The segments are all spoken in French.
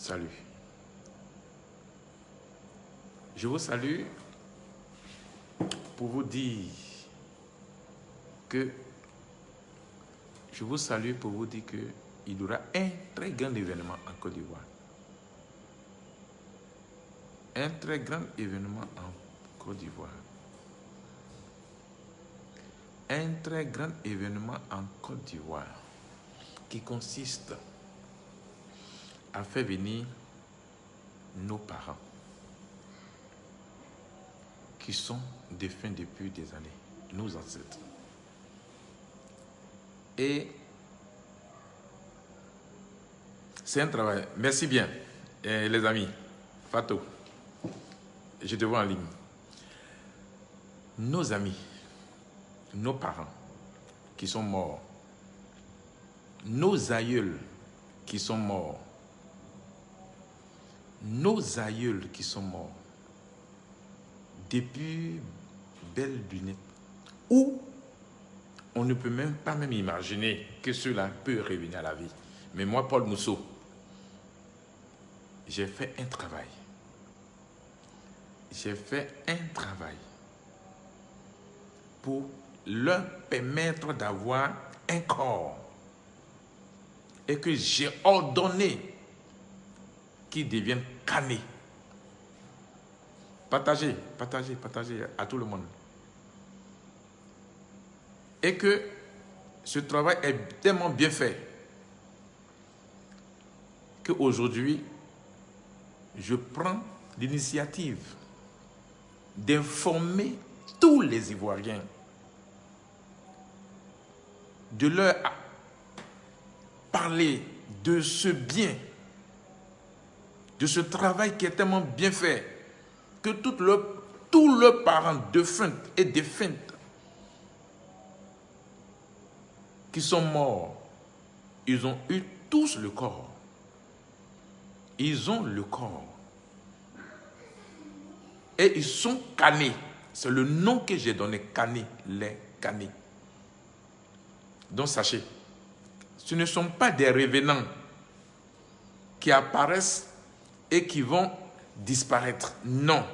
salue. Je vous salue pour vous dire que qu'il y aura un très grand événement en Côte d'Ivoire. Un très grand événement en Côte d'Ivoire. Un très grand événement en Côte d'Ivoire qui consiste à faire venir nos parents qui sont défunts depuis des années, nos ancêtres. Et c'est un travail. Merci bien, les amis. Fatou, je te vois en ligne. Nos amis, nos parents qui sont morts, nos aïeuls qui sont morts, nos aïeuls qui sont morts depuis belle lunette, où on ne peut même pas imaginer que cela peut revenir à la vie. Mais moi, Paul Mousseau, j'ai fait un travail. J'ai fait un travail pour leur permettre d'avoir un corps et que j'ai ordonné qu'ils deviennent canés. Partagez à tout le monde. Et que ce travail est tellement bien fait qu'aujourd'hui, je prends l'initiative d'informer tous les Ivoiriens, de leur parler de ce bien, de ce travail qui est tellement bien fait, que tous leurs parents défunts et défuntes qui sont morts, ils ont eu tous le corps. Ils ont le corps. Et ils sont canés. C'est le nom que j'ai donné, canés, les canés. Donc sachez, ce ne sont pas des revenants qui apparaissent et qui vont disparaître. Non.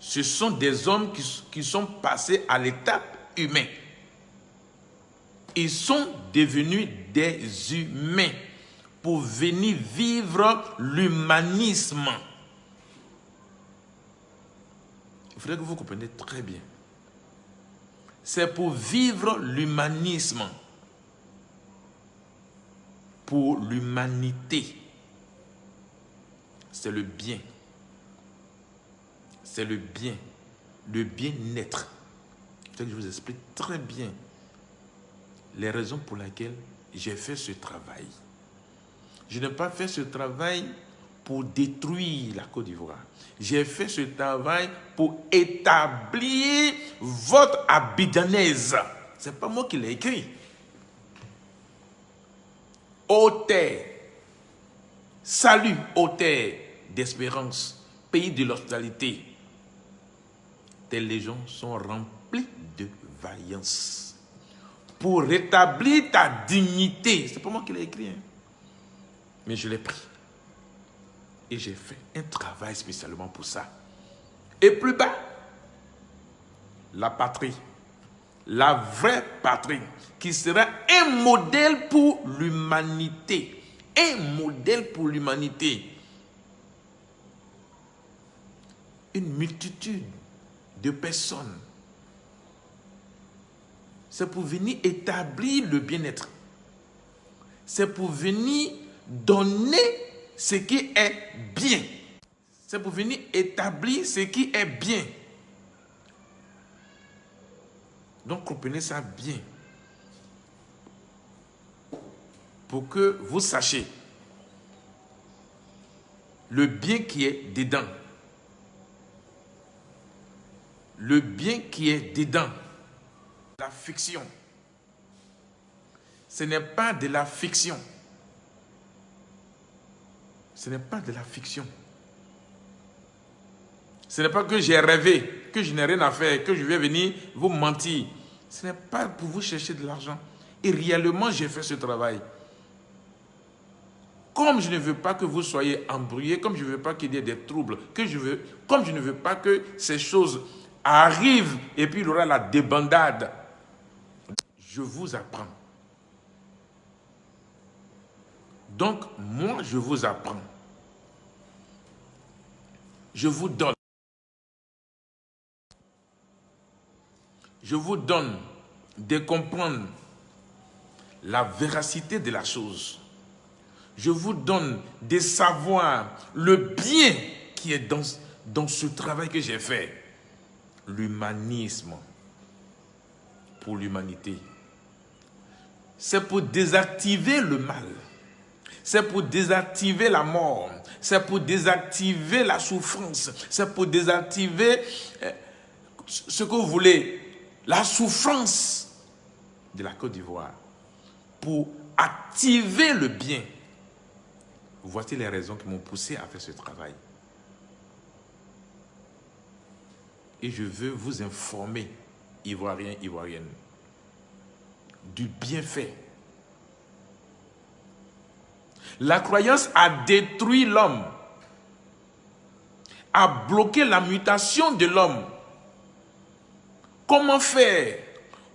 Ce sont des hommes qui sont passés à l'étape humaine. Ils sont devenus des humains pour venir vivre l'humanisme. Il faudrait que vous compreniez très bien. C'est pour vivre l'humanisme. Pour l'humanité. C'est le bien. C'est le bien. Le bien-être. Il faut que je vous explique très bien les raisons pour lesquelles j'ai fait ce travail. Je n'ai pas fait ce travail pour détruire la Côte d'Ivoire. J'ai fait ce travail pour établir votre abidjanaise. Ce n'est pas moi qui l'ai écrit. Ô terre, salut ô terre d'espérance, pays de l'hospitalité. Tes légions sont remplies de vaillance pour rétablir ta dignité. Ce n'est pas moi qui l'ai écrit, hein. Mais je l'ai pris. Et j'ai fait un travail spécialement pour ça. Et plus bas, la patrie, la vraie patrie, qui sera un modèle pour l'humanité. Un modèle pour l'humanité. Une multitude de personnes. C'est pour venir établir le bien-être. C'est pour venir donner ce qui est bien. C'est pour venir établir ce qui est bien. Donc comprenez ça bien. Pour que vous sachiez le bien qui est dedans. Le bien qui est dedans. La fiction. Ce n'est pas de la fiction. Ce n'est pas de la fiction. Ce n'est pas que j'ai rêvé, que je n'ai rien à faire, que je vais venir vous mentir. Ce n'est pas pour vous chercher de l'argent. Et réellement, j'ai fait ce travail. Comme je ne veux pas que vous soyez embrouillés, comme je ne veux pas qu'il y ait des troubles, comme je ne veux pas que ces choses arrivent et puis il y aura la débandade, je vous apprends. Donc, moi, je vous apprends. Je vous donne. Je vous donne de comprendre la véracité de la chose. Je vous donne de savoir le bien qui est dans ce travail que j'ai fait. L'humanisme pour l'humanité. C'est pour désactiver le mal. C'est pour désactiver la mort. C'est pour désactiver la souffrance. C'est pour désactiver ce que vous voulez. La souffrance de la Côte d'Ivoire. Pour activer le bien. Voici les raisons qui m'ont poussé à faire ce travail. Et je veux vous informer, Ivoiriens, Ivoiriennes, du bienfait. La croyance a détruit l'homme, a bloqué la mutation de l'homme. Comment faire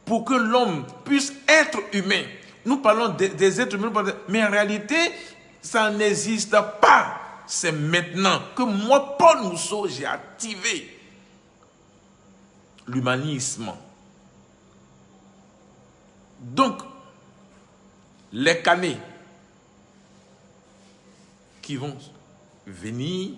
pour que l'homme puisse être humain? Nous parlons des êtres humains, mais en réalité, ça n'existe pas. C'est maintenant que moi, Paul Mousseau, j'ai activé l'humanisme. Donc, les canets qui vont venir,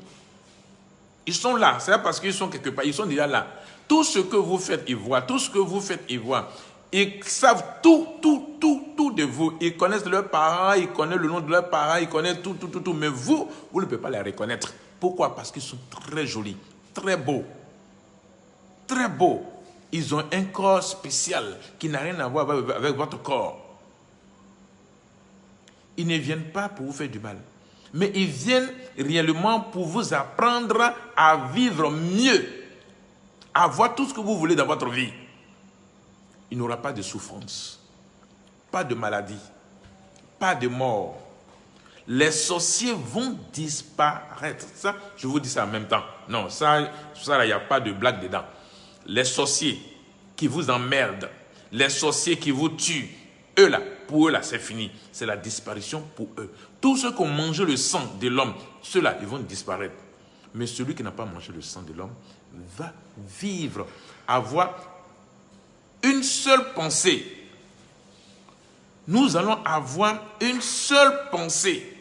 ils sont là. C'est parce qu'ils sont quelque part, ils sont déjà là. Tout ce que vous faites, ils voient. Tout ce que vous faites, ils voient. Ils savent tout de vous. Ils connaissent leurs parents, ils connaissent le nom de leurs parents, ils connaissent tout. Mais vous ne pouvez pas les reconnaître. Pourquoi? Parce qu'ils sont très jolis, très beaux. Très beaux. Ils ont un corps spécial qui n'a rien à voir avec votre corps. Ils ne viennent pas pour vous faire du mal. Mais ils viennent réellement pour vous apprendre à vivre mieux. À avoir tout ce que vous voulez dans votre vie. Il n'y aura pas de souffrance. Pas de maladie. Pas de mort. Les sorciers vont disparaître. Ça, je vous dis ça en même temps. Non, ça il n'y a pas de blague dedans. Les sorciers qui vous emmerdent, les sorciers qui vous tuent, eux là, pour eux là, c'est fini. C'est la disparition pour eux. Tous ceux qui ont mangé le sang de l'homme, ceux-là, ils vont disparaître. Mais celui qui n'a pas mangé le sang de l'homme va vivre, avoir une seule pensée. Nous allons avoir une seule pensée.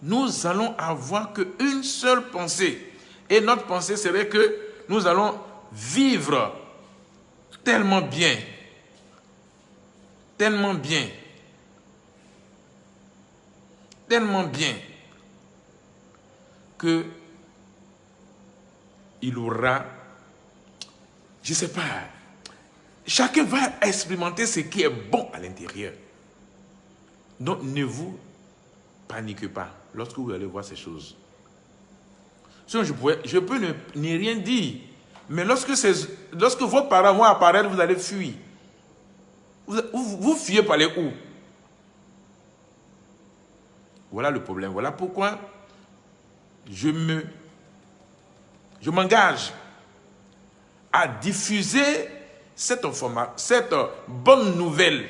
Nous allons avoir qu'une seule pensée. Et notre pensée serait que nous allons vivre tellement bien. Tellement bien. Tellement bien. Que il aura, je ne sais pas, chacun va expérimenter ce qui est bon à l'intérieur. Donc ne vous paniquez pas lorsque vous allez voir ces choses. Sinon, je peux ne rien dire. Mais lorsque vos parents vont apparaître, vous allez fuir. Vous fuyez par les où? Voilà le problème. Voilà pourquoi je m'engage à diffuser cette bonne nouvelle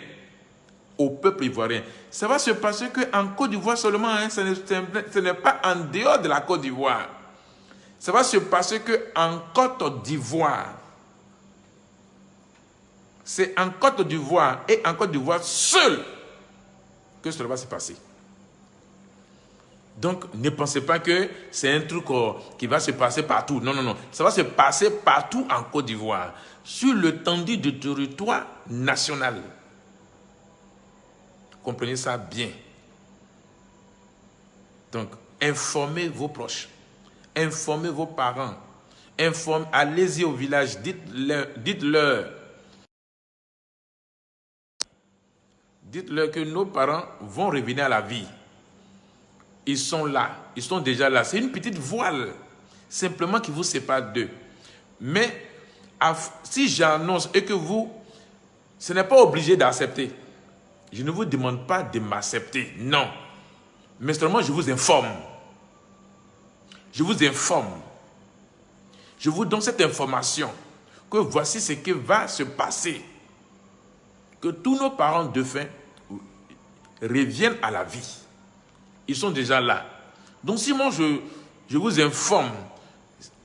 au peuple ivoirien. Ça va se passer qu'en Côte d'Ivoire seulement, hein, ce n'est pas en dehors de la Côte d'Ivoire. Ça va se passer qu'en Côte d'Ivoire. C'est en Côte d'Ivoire et en Côte d'Ivoire seul que cela va se passer. Donc, ne pensez pas que c'est un truc qui va se passer partout. Non, non, non. Ça va se passer partout en Côte d'Ivoire, sur l'étendue du territoire national. Comprenez ça bien. Donc, informez vos proches, informez vos parents, allez-y au village, dites-leur que nos parents vont revenir à la vie. Ils sont là, ils sont déjà là. C'est une petite voile, simplement qui vous sépare d'eux. Mais si j'annonce et que vous, ce n'est pas obligé d'accepter. Je ne vous demande pas de m'accepter, non. Mais seulement je vous informe. Je vous informe. Je vous donne cette information que voici ce qui va se passer. Que tous nos parents défunts reviennent à la vie. Ils sont déjà là. Donc si moi je vous informe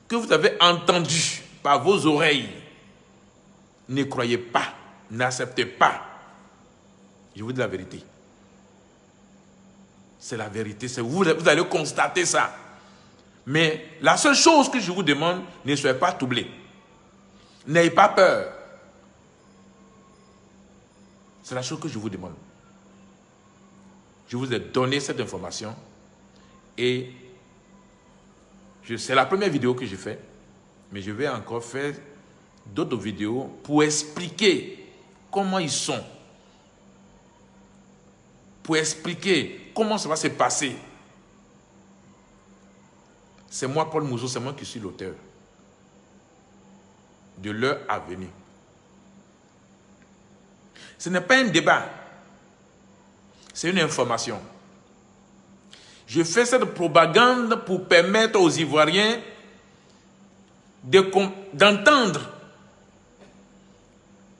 que vous avez entendu par vos oreilles, ne croyez pas, n'acceptez pas. Je vous dis la vérité. C'est la vérité, vous allez constater ça. Mais la seule chose que je vous demande, ne soyez pas troublés. N'ayez pas peur. C'est la chose que je vous demande. Je vous ai donné cette information et c'est la première vidéo que j'ai faite, mais je vais encore faire d'autres vidéos pour expliquer comment ils sont, pour expliquer comment ça va se passer. C'est moi, Paul Mousso, c'est moi qui suis l'auteur de l'heure à venir. Ce n'est pas un débat, c'est une information. Je fais cette propagande pour permettre aux Ivoiriens d'entendre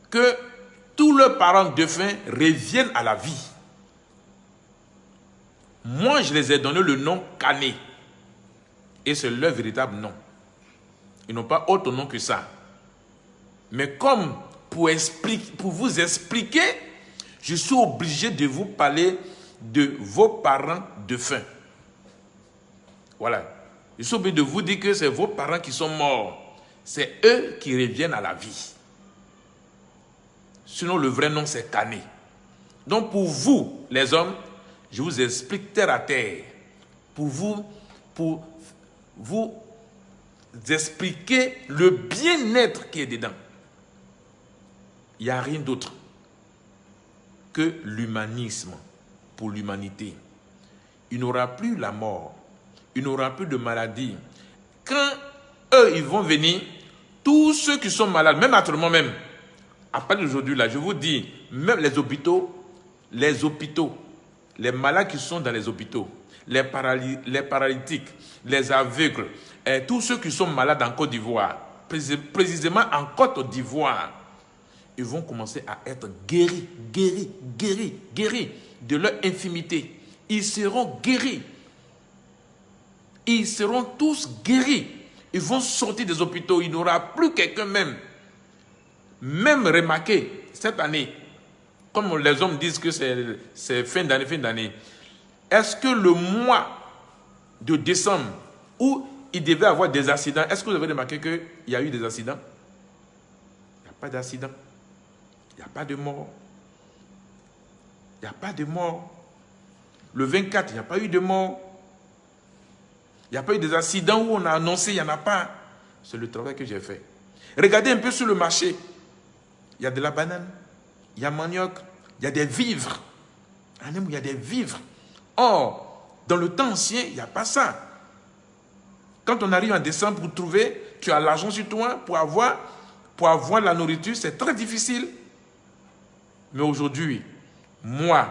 que tous leurs parents défunts reviennent à la vie. Moi, je les ai donné le nom Kané. Et c'est leur véritable nom. Ils n'ont pas autre nom que ça. Mais comme pour vous expliquer, je suis obligé de vous parler de vos parents défunts. Voilà. Je suis obligé de vous dire que c'est vos parents qui sont morts. C'est eux qui reviennent à la vie. Sinon, le vrai nom, c'est Kané. Donc, pour vous, les hommes, je vous explique terre à terre. Pour vous expliquer le bien-être qui est dedans. Il n'y a rien d'autre que l'humanisme pour l'humanité. Il n'y aura plus la mort. Il n'y aura plus de maladie. Quand eux, ils vont venir, tous ceux qui sont malades, même actuellement même, à partir d'aujourd'hui, là, je vous dis, même les hôpitaux, les malades qui sont dans les hôpitaux, les paralytiques, les aveugles, et tous ceux qui sont malades en Côte d'Ivoire, précisément en Côte d'Ivoire, ils vont commencer à être guéris de leur infirmité. Ils seront guéris. Ils seront tous guéris. Ils vont sortir des hôpitaux. Il n'y aura plus quelqu'un même remarqué cette année, comme les hommes disent que c'est fin d'année. Est-ce que le mois de décembre, où il devait y avoir des accidents, est-ce que vous avez remarqué qu'il y a eu des accidents? Il n'y a pas d'accident. Il n'y a pas de mort. Il n'y a pas de mort. Le 24, il n'y a pas eu de mort. Il n'y a pas eu des accidents où on a annoncé, il n'y en a pas. C'est le travail que j'ai fait. Regardez un peu sur le marché. Il y a de la banane, il y a manioc, il y a des vivres. Il y a des vivres. Or, dans le temps ancien, il n'y a pas ça. Quand on arrive en décembre pour trouver, tu as l'argent sur toi pour avoir la nourriture, c'est très difficile. Mais aujourd'hui, moi,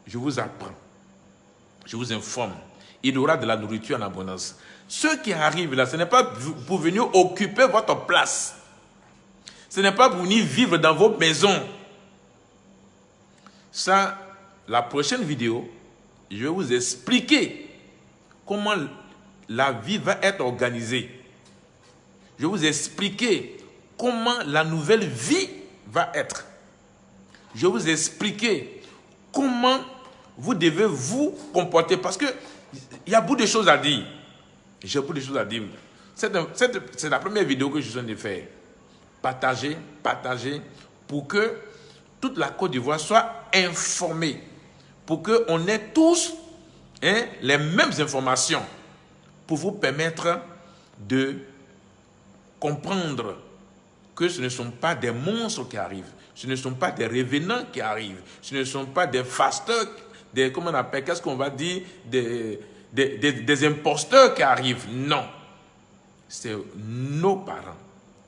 je vous apprends, je vous informe, il y aura de la nourriture en abondance. Ceux qui arrivent là, ce n'est pas pour venir occuper votre place. Ce n'est pas pour venir vivre dans vos maisons. Ça, la prochaine vidéo, je vais vous expliquer comment la vie va être organisée. Je vais vous expliquer comment la nouvelle vie va être. Je vais vous expliquer comment vous devez vous comporter. Parce qu'il y a beaucoup de choses à dire. J'ai beaucoup de choses à dire. C'est la première vidéo que je suis en train de faire. Partager, pour que toute la Côte d'Ivoire soit informée. Pour qu'on ait tous les mêmes informations. Pour vous permettre de comprendre que ce ne sont pas des monstres qui arrivent. Ce ne sont pas des revenants qui arrivent. Ce ne sont pas des fasteurs, comment on appelle, qu'est-ce qu'on va dire, des imposteurs qui arrivent. Non. C'est nos parents,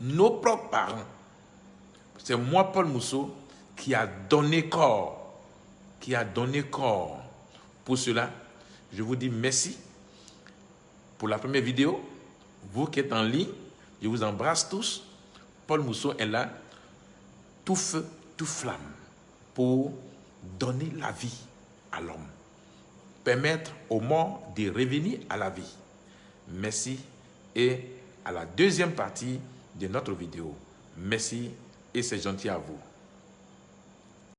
nos propres parents. C'est moi, Paul Mousso, qui a donné corps pour cela, je vous dis merci pour la première vidéo. Vous qui êtes en ligne, je vous embrasse tous. Paul Mousson est là, tout feu, tout flamme, pour donner la vie à l'homme. Permettre aux morts de revenir à la vie. Merci et à la deuxième partie de notre vidéo. Merci et c'est gentil à vous.